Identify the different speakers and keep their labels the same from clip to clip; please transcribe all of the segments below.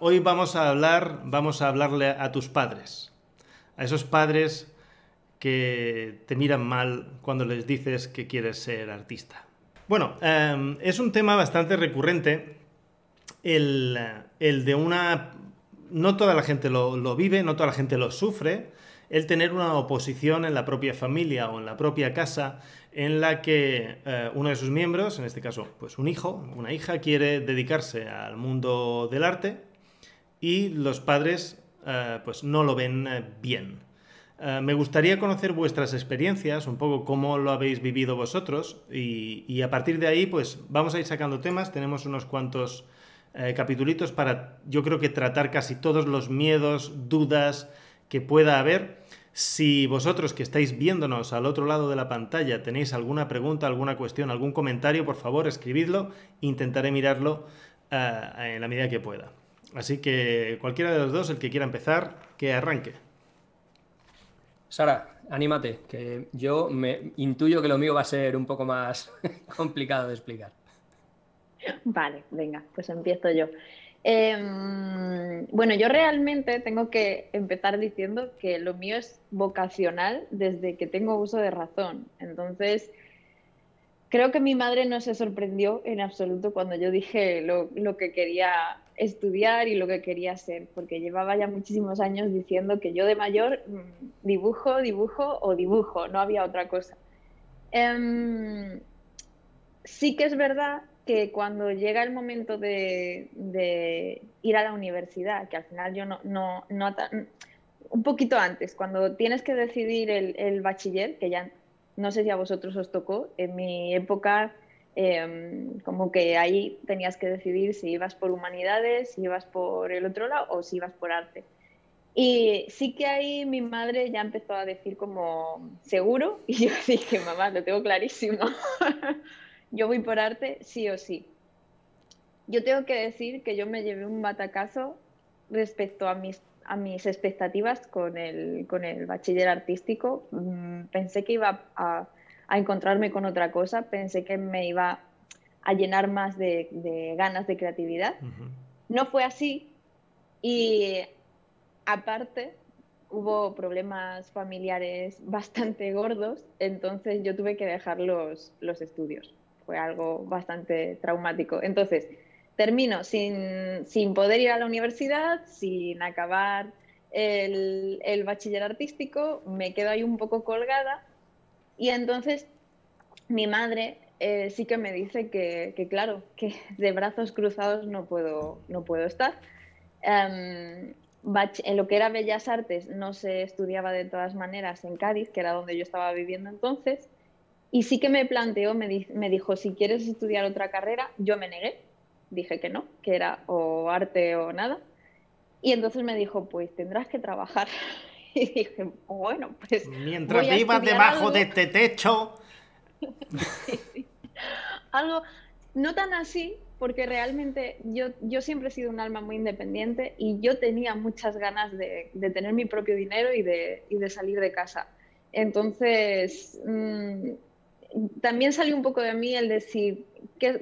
Speaker 1: Hoy vamos a hablarle a tus padres, a esos padres que te miran mal cuando les dices que quieres ser artista. Bueno, es un tema bastante recurrente el de una... No toda la gente lo vive, no toda la gente lo sufre, el tener una oposición en la propia familia o en la propia casa en la que uno de sus miembros, en este caso pues un hijo, una hija, quiere dedicarse al mundo del arte y los padres pues no lo ven bien. Me gustaría conocer vuestras experiencias, un poco cómo lo habéis vivido vosotros y a partir de ahí pues vamos a ir sacando temas, tenemos unos cuantos capitulitos para yo creo que tratar casi todos los miedos, dudas que pueda haber. Si vosotros que estáis viéndonos al otro lado de la pantalla tenéis alguna pregunta, alguna cuestión, algún comentario, por favor escribidlo, intentaré mirarlo en la medida que pueda. Así que cualquiera de los dos, el que quiera empezar, que arranque.
Speaker 2: Sara, anímate, que yo me intuyo que lo mío va a ser un poco más complicado de explicar.
Speaker 3: Vale, venga, pues empiezo yo. Bueno, yo realmente tengo que empezar diciendo que lo mío es vocacional desde que tengo uso de razón. Entonces, creo que mi madre no se sorprendió en absoluto cuando yo dije lo que quería estudiar y lo que quería ser, porque llevaba ya muchísimos años diciendo que yo de mayor dibujo, dibujo o dibujo, no había otra cosa. Em, Sí que es verdad que cuando llega el momento de ir a la universidad, que al final yo un poquito antes, cuando tienes que decidir el bachiller, que ya no sé si a vosotros os tocó, en mi época como que ahí tenías que decidir si ibas por humanidades, si ibas por el otro lado o si ibas por arte. Y sí que ahí mi madre ya empezó a decir como seguro y yo dije, mamá, lo tengo clarísimo. Yo voy por arte sí o sí. Yo tengo que decir que yo me llevé un batacazo respecto a mis expectativas con el bachiller artístico. Pensé que iba a encontrarme con otra cosa, pensé que me iba a llenar más de ganas de creatividad. No fue así y aparte hubo problemas familiares bastante gordos, entonces yo tuve que dejar los estudios. Fue algo bastante traumático. Entonces, termino sin poder ir a la universidad, sin acabar el bachiller artístico, me quedo ahí un poco colgada y entonces mi madre sí que me dice claro, que de brazos cruzados no puedo estar. Um, en lo que era Bellas Artes no se estudiaba de todas maneras en Cádiz, que era donde yo estaba viviendo entonces, y sí que me planteó, me dijo, si quieres estudiar otra carrera, yo me negué, dije que no, que era o arte o nada, y entonces me dijo, pues tendrás que trabajar. Y dije, bueno, pues
Speaker 1: Mientras
Speaker 3: voy a
Speaker 1: vivas
Speaker 3: estudiar
Speaker 1: debajo de
Speaker 3: algo,
Speaker 1: este techo...
Speaker 3: sí, sí, algo no tan así, porque realmente yo siempre he sido un alma muy independiente y yo tenía muchas ganas de tener mi propio dinero y de salir de casa. Entonces, también salió un poco de mí el decir,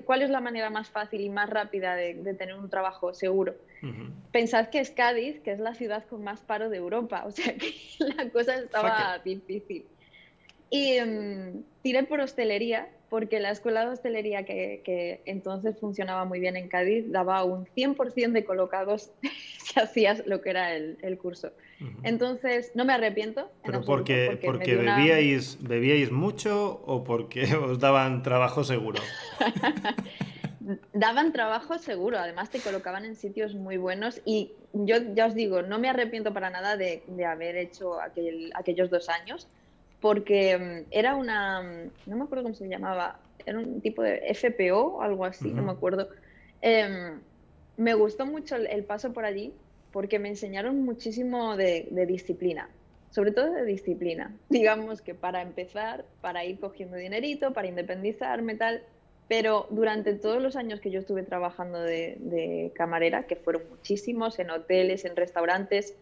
Speaker 3: ¿cuál es la manera más fácil y más rápida de tener un trabajo seguro? Pensad que es Cádiz, que es la ciudad con más paro de Europa, o sea que la cosa
Speaker 1: Fuck it.
Speaker 3: estaba difícil. Y tiré por hostelería, porque la escuela de hostelería que entonces funcionaba muy bien en Cádiz daba un 100% de colocados si hacías lo que era el curso. Entonces, no me arrepiento en
Speaker 1: ¿Pero
Speaker 3: absoluto, porque me
Speaker 1: porque
Speaker 3: dio una...
Speaker 1: bebíais mucho o porque os daban trabajo seguro?
Speaker 3: Daban trabajo seguro, además te colocaban en sitios muy buenos y yo ya os digo, no me arrepiento para nada de haber hecho aquellos 2 años, porque era no me acuerdo cómo se llamaba, era un tipo de FPO o algo así, no me acuerdo. Em, Me gustó mucho el paso por allí porque me enseñaron muchísimo de disciplina, sobre todo de disciplina. Digamos que para empezar, para ir cogiendo dinerito, para independizarme, tal. Pero durante todos los años que yo estuve trabajando de camarera, que fueron muchísimos, en hoteles, en restaurantes,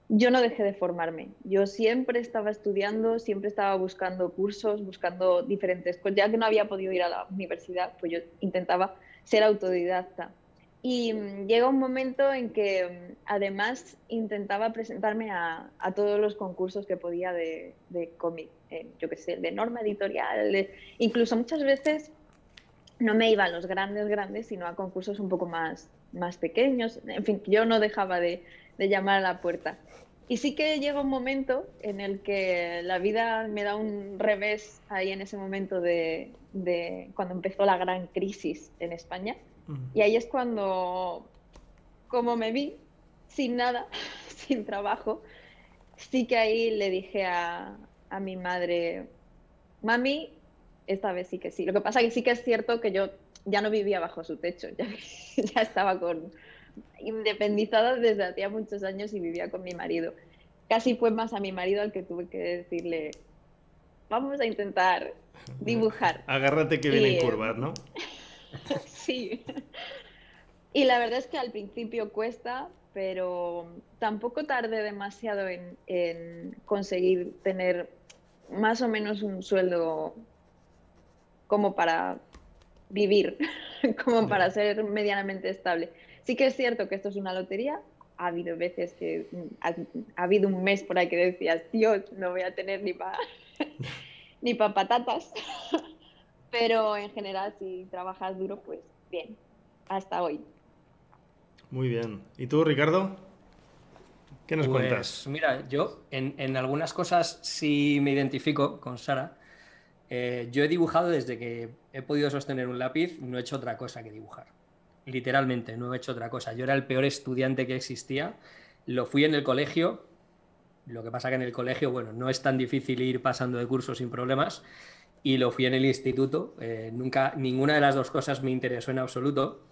Speaker 3: yo no dejé de formarme. Yo siempre estaba estudiando, siempre estaba buscando cursos, buscando diferentes cosas. Ya que no había podido ir a la universidad, pues yo intentaba ser autodidacta. Y llega un momento en que además intentaba presentarme a todos los concursos que podía de cómic, yo qué sé, de norma editorial, incluso muchas veces no me iba a los grandes, sino a concursos un poco más pequeños. En fin, yo no dejaba de llamar a la puerta. Y sí que llega un momento en el que la vida me da un revés ahí en ese momento de cuando empezó la gran crisis en España. Y ahí es cuando, como me vi sin nada, sin trabajo, sí que ahí le dije a mi madre, mami, esta vez sí que sí. Lo que pasa es que sí que es cierto que yo ya no vivía bajo su techo, ya estaba independizada desde hacía muchos años y vivía con mi marido. Casi fue más a mi marido al que tuve que decirle, vamos a intentar dibujar.
Speaker 1: Agárrate que vienen curvas, ¿no?
Speaker 3: Sí. Y la verdad es que al principio cuesta, pero tampoco tardé demasiado en conseguir tener más o menos un sueldo como para vivir, como para ser medianamente estable. Sí que es cierto que esto es una lotería. Ha habido veces que ha habido un mes por ahí que decías, Dios, no voy a tener ni para ni pa patatas. Pero en general, si trabajas duro, pues bien, hasta hoy.
Speaker 1: Muy bien. ¿Y tú, Ricardo? ¿Qué nos cuentas?
Speaker 2: Pues mira, yo en algunas cosas sí me identifico con Sara. Yo he dibujado desde que he podido sostener un lápiz, no he hecho otra cosa que dibujar. Literalmente, no he hecho otra cosa. Yo era el peor estudiante que existía. Lo fui en el colegio. Lo que pasa que en el colegio, bueno, no es tan difícil ir pasando de curso sin problemas. Y lo fui en el instituto. Nunca, ninguna de las dos cosas me interesó en absoluto.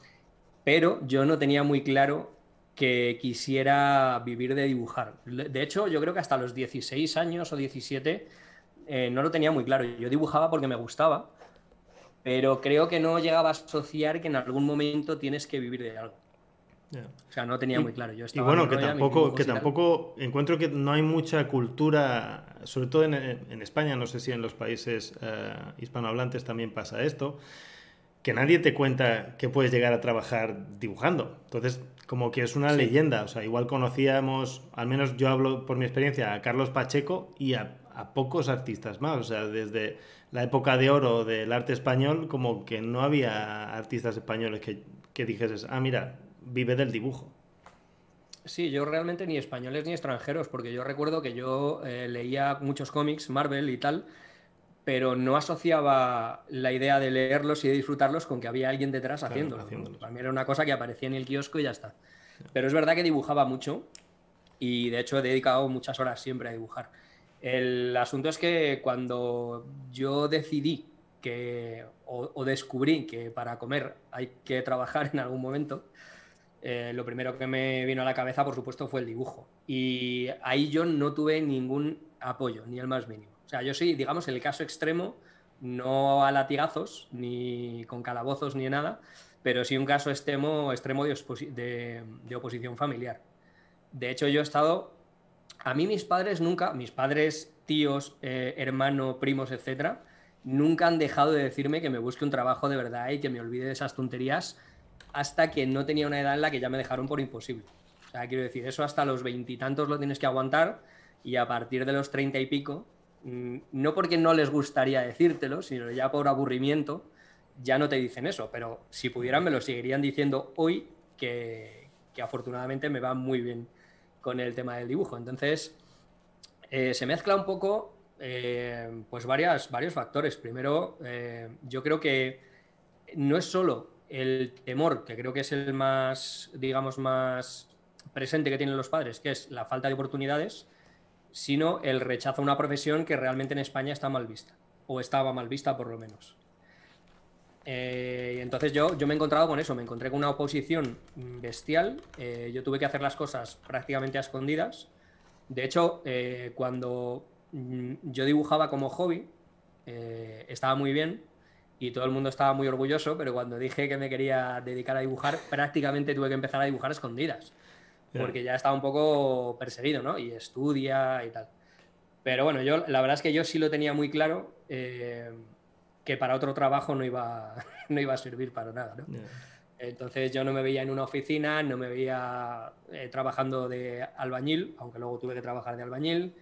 Speaker 2: Pero yo no tenía muy claro que quisiera vivir de dibujar. De hecho, yo creo que hasta los 16 años o 17 no lo tenía muy claro. Yo dibujaba porque me gustaba, pero creo que no llegaba a asociar que en algún momento tienes que vivir de algo.
Speaker 1: Yeah.
Speaker 2: O sea, no tenía muy claro. Yo
Speaker 1: Y
Speaker 2: estaba
Speaker 1: bueno,
Speaker 2: en mi rolla, mis dibujos
Speaker 1: que
Speaker 2: y tal.
Speaker 1: tampoco encuentro que no hay mucha cultura, sobre todo en España, no sé si en los países hispanohablantes también pasa esto, que nadie te cuenta que puedes llegar a trabajar dibujando. Entonces, como que es una
Speaker 2: Sí.
Speaker 1: leyenda. O sea, igual conocíamos, al menos yo hablo por mi experiencia, a Carlos Pacheco y a pocos artistas más. O sea, desde la época de oro del arte español, como que no había artistas españoles que dijeses, ah, mira, vive del dibujo.
Speaker 2: Sí, yo realmente ni españoles ni extranjeros, porque yo recuerdo que yo leía muchos cómics, Marvel y tal, pero no asociaba la idea de leerlos y de disfrutarlos con que había alguien detrás
Speaker 1: Claro,
Speaker 2: haciéndolo, ¿no?
Speaker 1: haciéndolos.
Speaker 2: Para mí era una cosa que aparecía en el kiosco y ya está. Pero es verdad que dibujaba mucho y de hecho he dedicado muchas horas siempre a dibujar. El asunto es que cuando yo decidí o descubrí que para comer hay que trabajar en algún momento, lo primero que me vino a la cabeza, por supuesto, fue el dibujo. Y ahí yo no tuve ningún apoyo, ni el más mínimo. O sea, yo sí, digamos, en el caso extremo, no a latigazos, ni con calabozos, ni nada, pero sí un caso extremo de oposición familiar. De hecho, yo he estado... A mí mis padres nunca, mis padres, tíos, hermano, primos, etcétera, nunca han dejado de decirme que me busque un trabajo de verdad y que me olvide de esas tonterías hasta que no tenía una edad en la que ya me dejaron por imposible. O sea, quiero decir, eso hasta los veintitantos lo tienes que aguantar y a partir de los 30 y pico, no porque no les gustaría decírtelo, sino ya por aburrimiento, ya no te dicen eso, pero si pudieran me lo seguirían diciendo hoy que afortunadamente me va muy bien con el tema del dibujo. Entonces, se mezcla un poco pues varios factores. Primero, yo creo que no es solo el temor, que creo que es el más, digamos, más presente que tienen los padres, que es la falta de oportunidades, sino el rechazo a una profesión que realmente en España está mal vista, o estaba mal vista por lo menos. Entonces yo me he encontrado con eso, me encontré con una oposición bestial, yo tuve que hacer las cosas prácticamente a escondidas. De hecho, cuando yo dibujaba como hobby, estaba muy bien y todo el mundo estaba muy orgulloso, pero cuando dije que me quería dedicar a dibujar, prácticamente tuve que empezar a dibujar a escondidas, porque ya estaba un poco perseguido, ¿no? Y estudia y tal. Pero bueno, la verdad es que yo sí lo tenía muy claro, que para otro trabajo no iba a servir para nada, ¿no? Entonces yo no me veía en una oficina, no me veía trabajando de albañil, aunque luego tuve que trabajar de albañil,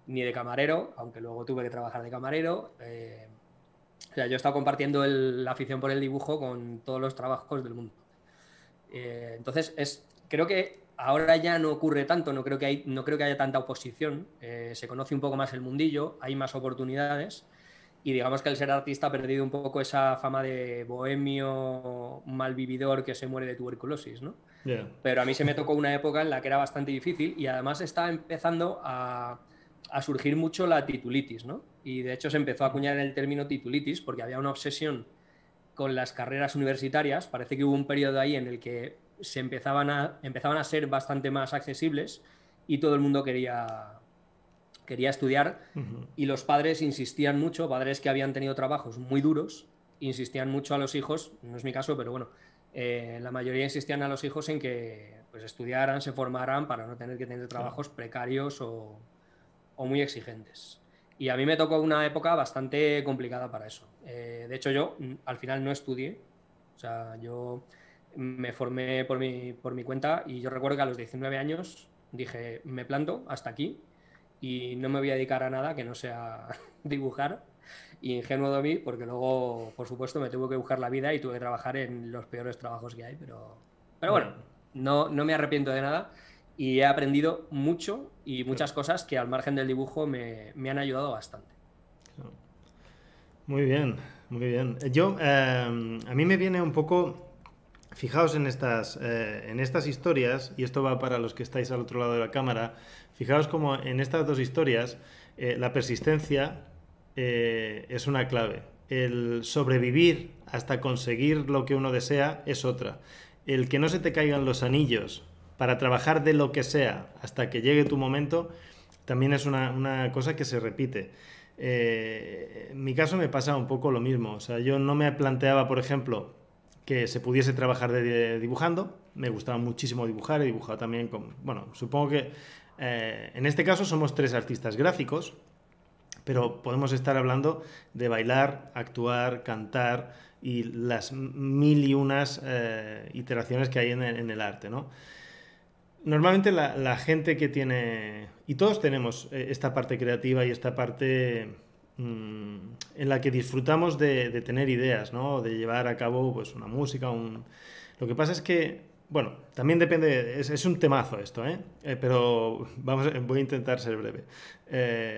Speaker 2: ni de camarero, aunque luego tuve que trabajar de camarero. O sea, yo he estado compartiendo la afición por el dibujo con todos los trabajos del mundo. Entonces, creo que ahora ya no ocurre tanto, no creo que haya tanta oposición, se conoce un poco más el mundillo, hay más oportunidades y digamos que el ser artista ha perdido un poco esa fama de bohemio malvividor que se muere de tuberculosis, ¿no?
Speaker 1: Yeah.
Speaker 2: Pero a mí se me tocó una época en la que era bastante difícil y además estaba empezando a surgir mucho la titulitis, ¿no? Y de hecho se empezó a acuñar el término titulitis porque había una obsesión con las carreras universitarias. Parece que hubo un periodo ahí en el que empezaban a ser bastante más accesibles y todo el mundo quería estudiar. Y los padres insistían mucho, padres que habían tenido trabajos muy duros, insistían mucho a los hijos, no es mi caso, pero bueno, la mayoría insistían a los hijos en que pues, estudiaran, se formaran para no tener que tener trabajos precarios o muy exigentes. Y a mí me tocó una época bastante complicada para eso. De hecho, yo al final no estudié. O sea, yo me formé por mi cuenta y yo recuerdo que a los 19 años dije, me planto hasta aquí y no me voy a dedicar a nada que no sea dibujar. Y ingenuo de mí, porque luego, por supuesto, me tuve que buscar la vida y tuve que trabajar en los peores trabajos que hay. Pero bueno, no me arrepiento de nada. Y he aprendido mucho y muchas cosas que al margen del dibujo me han ayudado bastante.
Speaker 1: Muy bien, muy bien. Yo, a mí me viene un poco, fijaos en estas historias, y esto va para los que estáis al otro lado de la cámara, fijaos como en estas dos historias la persistencia es una clave. El sobrevivir hasta conseguir lo que uno desea es otra. El que no se te caigan los anillos para trabajar de lo que sea hasta que llegue tu momento, también es una cosa que se repite. En mi caso me pasa un poco lo mismo. O sea, yo no me planteaba, por ejemplo, que se pudiese trabajar dibujando. Me gustaba muchísimo dibujar, he dibujado también con... Bueno, supongo que en este caso somos 3 artistas gráficos, pero podemos estar hablando de bailar, actuar, cantar y las mil y unas iteraciones que hay en el arte, ¿no? Normalmente la gente que tiene, y todos tenemos esta parte creativa y esta parte en la que disfrutamos de tener ideas, ¿no? De llevar a cabo pues, una música. Lo que pasa es que, bueno, también depende, es un temazo esto, pero voy a intentar ser breve.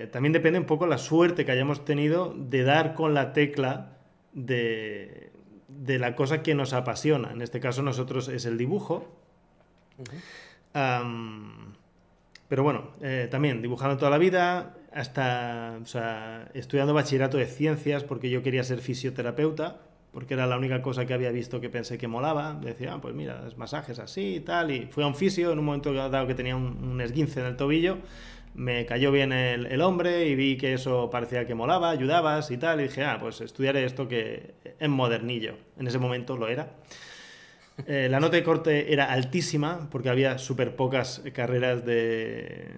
Speaker 1: También depende un poco la suerte que hayamos tenido de dar con la tecla de la cosa que nos apasiona. En este caso nosotros es el dibujo. Pero bueno, también dibujando toda la vida, hasta estudiando bachillerato de ciencias porque yo quería ser fisioterapeuta, porque era la única cosa que había visto que pensé que molaba. Decía, pues mira, es masajes así y tal, y fui a un fisio en un momento dado que tenía un esguince en el tobillo, me cayó bien el hombre y vi que eso parecía que molaba, ayudabas y tal, y dije, pues estudiaré esto que es modernillo. En ese momento lo era. La nota de corte era altísima porque había súper pocas carreras de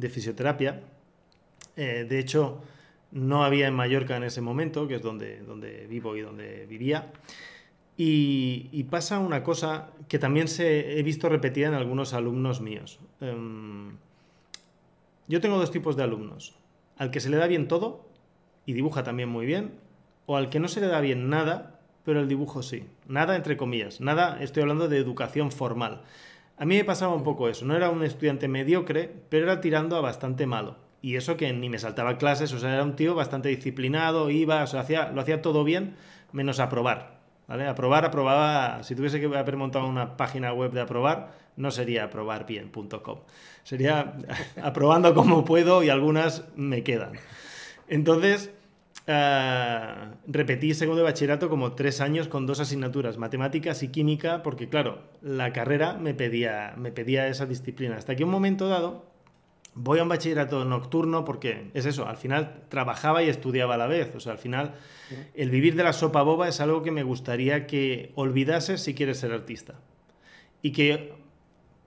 Speaker 1: fisioterapia. De hecho, no había en Mallorca en ese momento, que es donde vivo y donde vivía. Y pasa una cosa que también he visto repetida en algunos alumnos míos. Yo tengo 2 tipos de alumnos. Al que se le da bien todo y dibuja también muy bien, o al que no se le da bien nada, pero el dibujo sí. Nada entre comillas. Nada, estoy hablando de educación formal. A mí me pasaba un poco eso. No era un estudiante mediocre, pero era tirando a bastante malo. Y eso que ni me saltaba clases, o sea, era un tío bastante disciplinado, iba, o sea, lo hacía todo bien, menos aprobar. ¿Vale? Aprobaba, si tuviese que haber montado una página web de aprobar, no sería aprobarbien.com. Sería aprobando como puedo y algunas me quedan. Entonces... repetí segundo de bachillerato como 3 años con 2 asignaturas, matemáticas y química, porque claro, la carrera me pedía esa disciplina. Hasta que un momento dado voy a un bachillerato nocturno porque es eso, al final trabajaba y estudiaba a la vez. O sea, al final el vivir de la sopa boba es algo que me gustaría que olvidases si quieres ser artista. Y que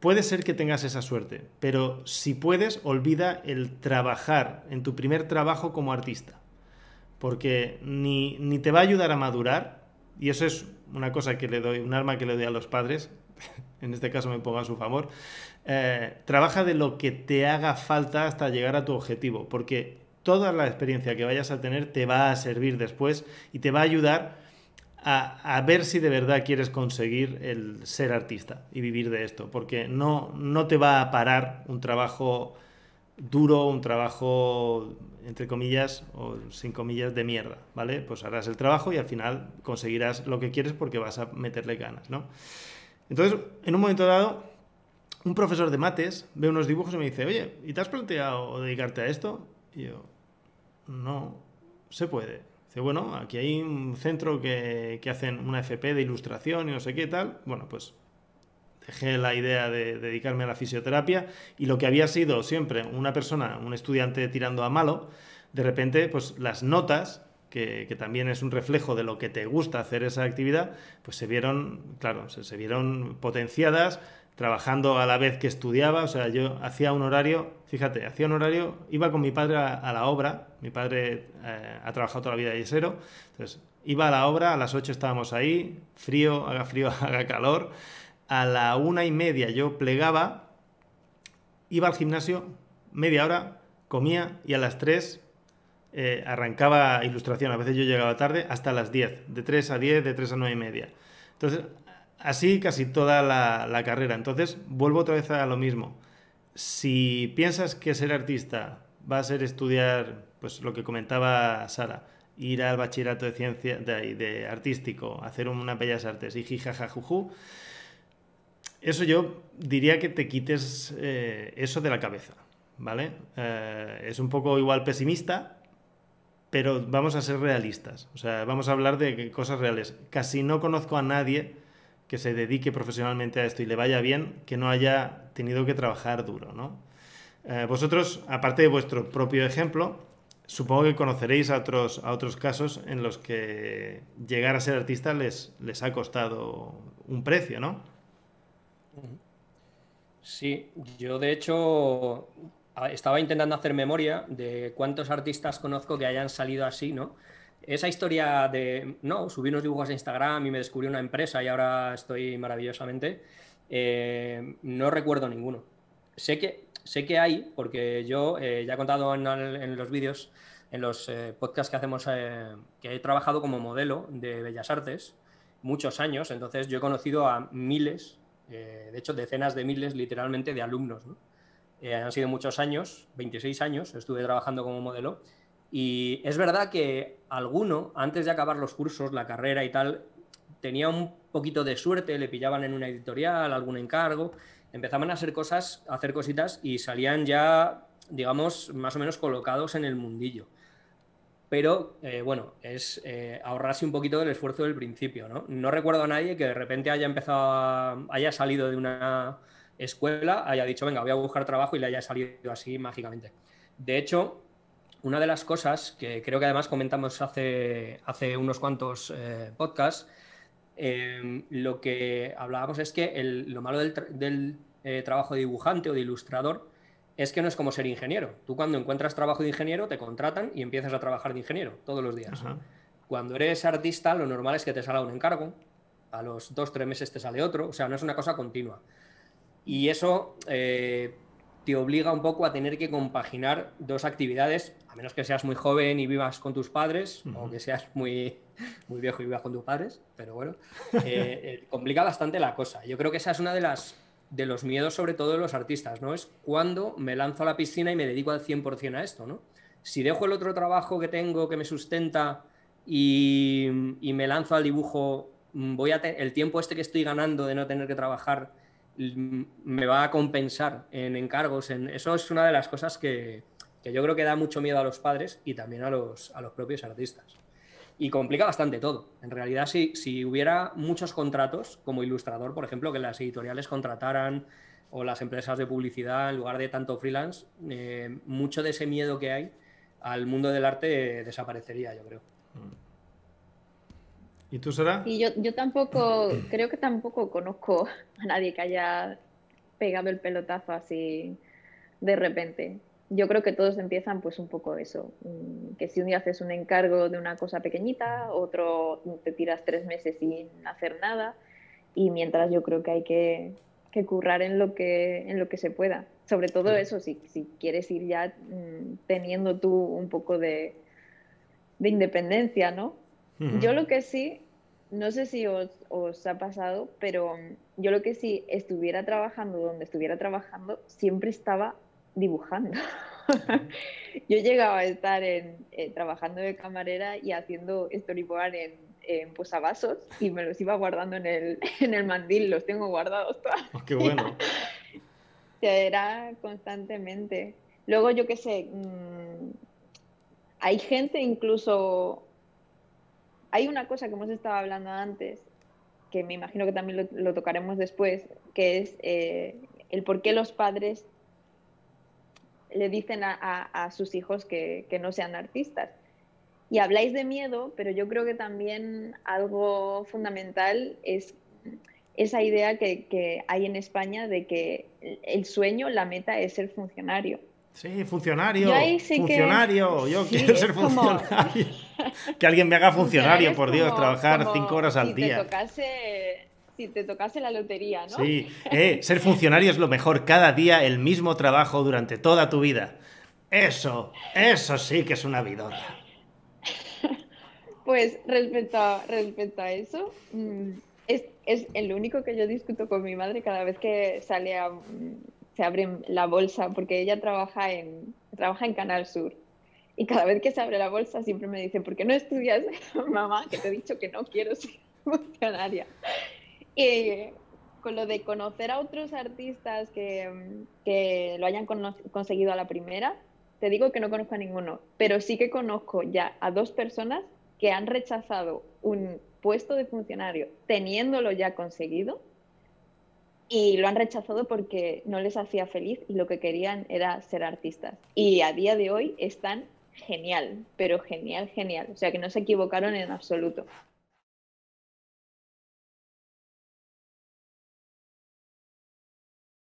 Speaker 1: puede ser que tengas esa suerte, pero si puedes, olvida el trabajar en tu primer trabajo como artista. Porque ni te va a ayudar a madurar, y eso es una cosa que le doy, un arma que le doy a los padres, en este caso me pongo a su favor, trabaja de lo que te haga falta hasta llegar a tu objetivo, porque toda la experiencia que vayas a tener te va a servir después y te va a ayudar a ver si de verdad quieres conseguir el ser artista y vivir de esto, porque no te va a parar un trabajo duro, un trabajo, entre comillas o sin comillas, de mierda, ¿vale? Pues harás el trabajo y al final conseguirás lo que quieres porque vas a meterle ganas, ¿no? Entonces, en un momento dado, un profesor de mates ve unos dibujos y me dice, oye, ¿y te has planteado dedicarte a esto? Y yo, no, se puede. Dice, bueno, aquí hay un centro que hacen una FP de ilustración y no sé qué tal. Bueno, pues dejé la idea de dedicarme a la fisioterapia y lo que había sido siempre una persona, un estudiante tirando a malo, de repente, pues las notas, que también es un reflejo de lo que te gusta hacer esa actividad, pues se vieron, claro, se vieron potenciadas, trabajando a la vez que estudiaba. O sea, yo hacía un horario, fíjate, hacía un horario, iba con mi padre a la obra, mi padre ha trabajado toda la vida de yesero, entonces iba a la obra, a las 8 estábamos ahí, frío, haga calor, a la 1:30 yo plegaba, iba al gimnasio, media hora, comía y a las 3 arrancaba ilustración. A veces yo llegaba tarde hasta las 10, de 3 a 10, de 3 a 9:30. Entonces, así casi toda la carrera. Entonces, vuelvo otra vez a lo mismo. Si piensas que ser artista va a ser estudiar, pues lo que comentaba Sara, ir al bachillerato de ciencia, de artístico, hacer unas bellas artes y jijajajuju, eso yo diría que te quites eso de la cabeza, ¿vale? Es un poco igual pesimista, pero vamos a ser realistas. O sea, vamos a hablar de cosas reales. Casi no conozco a nadie que se dedique profesionalmente a esto y le vaya bien, que no haya tenido que trabajar duro, ¿no? Vosotros, aparte de vuestro propio ejemplo, supongo que conoceréis a otros casos en los que llegar a ser artista les ha costado un precio, ¿no?
Speaker 2: Sí, yo de hecho estaba intentando hacer memoria de cuántos artistas conozco que hayan salido así, ¿no? Esa historia de, no, subí unos dibujos a Instagram y me descubrí una empresa y ahora estoy maravillosamente, no recuerdo ninguno. Sé que hay, porque yo ya he contado en los vídeos, en los podcasts que hacemos, que he trabajado como modelo de Bellas Artes muchos años, entonces yo he conocido a miles, de hecho decenas de miles literalmente de alumnos, ¿no? Han sido muchos años, 26 años, estuve trabajando como modelo. Y es verdad que alguno, antes de acabar los cursos, la carrera y tal, tenía un poquito de suerte, le pillaban en una editorial, algún encargo, empezaban a hacer cosas, a hacer cositas y salían ya, digamos, más o menos colocados en el mundillo. Pero, bueno, es ahorrarse un poquito del esfuerzo del principio, ¿no? No recuerdo a nadie que de repente haya salido de una escuela, haya dicho, venga, voy a buscar trabajo y le haya salido así mágicamente. De hecho, una de las cosas que creo que además comentamos hace unos cuantos podcasts, lo que hablábamos es que lo malo del trabajo de dibujante o de ilustrador es que no es como ser ingeniero. Tú cuando encuentras trabajo de ingeniero te contratan y empiezas a trabajar de ingeniero todos los días.
Speaker 1: Ajá.
Speaker 2: Cuando eres artista lo normal es que te salga un encargo, a los 2-3 meses te sale otro, o sea, no es una cosa continua. Y eso te obliga un poco a tener que compaginar dos actividades, a menos que seas muy joven y vivas con tus padres, o que seas muy, muy viejo y vivas con tus padres, pero bueno, complica bastante la cosa. Yo creo que esa es una de los miedos, sobre todo de los artistas, ¿no? Es cuando me lanzo a la piscina y me dedico al 100% a esto, ¿no? Si dejo el otro trabajo que tengo, que me sustenta, y me lanzo al dibujo, el tiempo este que estoy ganando de no tener que trabajar me va a compensar en encargos. Eso es una de las cosas que yo creo que da mucho miedo a los padres y también a los propios artistas. Y complica bastante todo. En realidad, si hubiera muchos contratos, como ilustrador, por ejemplo, que las editoriales contrataran o las empresas de publicidad en lugar de tanto freelance, mucho de ese miedo que hay al mundo del arte desaparecería, yo creo.
Speaker 1: ¿Y tú, Sara?
Speaker 3: Y yo tampoco, creo que tampoco conozco a nadie que haya pegado el pelotazo así de repente. yo creo que todos empiezan pues un poco eso, que si un día haces un encargo de una cosa pequeñita, otro te tiras 3 meses sin hacer nada, y mientras yo creo que hay que currar en lo que se pueda. Sobre todo
Speaker 1: Claro.
Speaker 3: eso, si quieres ir ya teniendo tú un poco de independencia, ¿no?
Speaker 1: Ujú.
Speaker 3: Yo lo que sí, no sé si os ha pasado, pero yo lo que sí estuviera trabajando donde estuviera trabajando, siempre estaba dibujando. Yo llegaba a estar trabajando de camarera y haciendo storyboard en posavasos y me los iba guardando en el mandil, los tengo guardados todavía.
Speaker 1: Oh, qué bueno.
Speaker 3: O sea, era constantemente. Luego, yo qué sé, hay gente incluso, hay una cosa que hemos estado hablando antes, que me imagino que también lo tocaremos después, que es el por qué los padres le dicen a sus hijos que no sean artistas. Y habláis de miedo, pero yo creo que también algo fundamental es esa idea que hay en España de que el sueño, la meta es ser funcionario.
Speaker 1: Sí,
Speaker 3: Yo ahí
Speaker 1: funcionario,
Speaker 3: sí que,
Speaker 1: funcionario, yo
Speaker 3: sí,
Speaker 1: quiero ser
Speaker 3: es como,
Speaker 1: funcionario. Que alguien me haga
Speaker 3: funcionario
Speaker 1: funcionario,
Speaker 3: es
Speaker 1: por Dios, trabajar 5 horas al día.
Speaker 3: si te tocase la lotería, ¿no?
Speaker 1: Sí, ser funcionario es lo mejor, cada día el mismo trabajo durante toda tu vida. Eso sí que es una vidorra.
Speaker 3: Pues respecto a eso, es el único que yo discuto con mi madre cada vez que se abre la bolsa, porque ella trabaja en Canal Sur. Y cada vez que se abre la bolsa siempre me dice, ¿por qué no estudias, mamá? Que te he dicho que no quiero ser funcionaria. Y con lo de conocer a otros artistas que lo hayan conseguido a la primera, te digo que no conozco a ninguno, pero sí que conozco ya a 2 personas que han rechazado un puesto de funcionario teniéndolo ya conseguido y lo han rechazado porque no les hacía feliz y lo que querían era ser artistas. Y a día de hoy están genial, pero genial, genial. O sea que no se equivocaron en absoluto.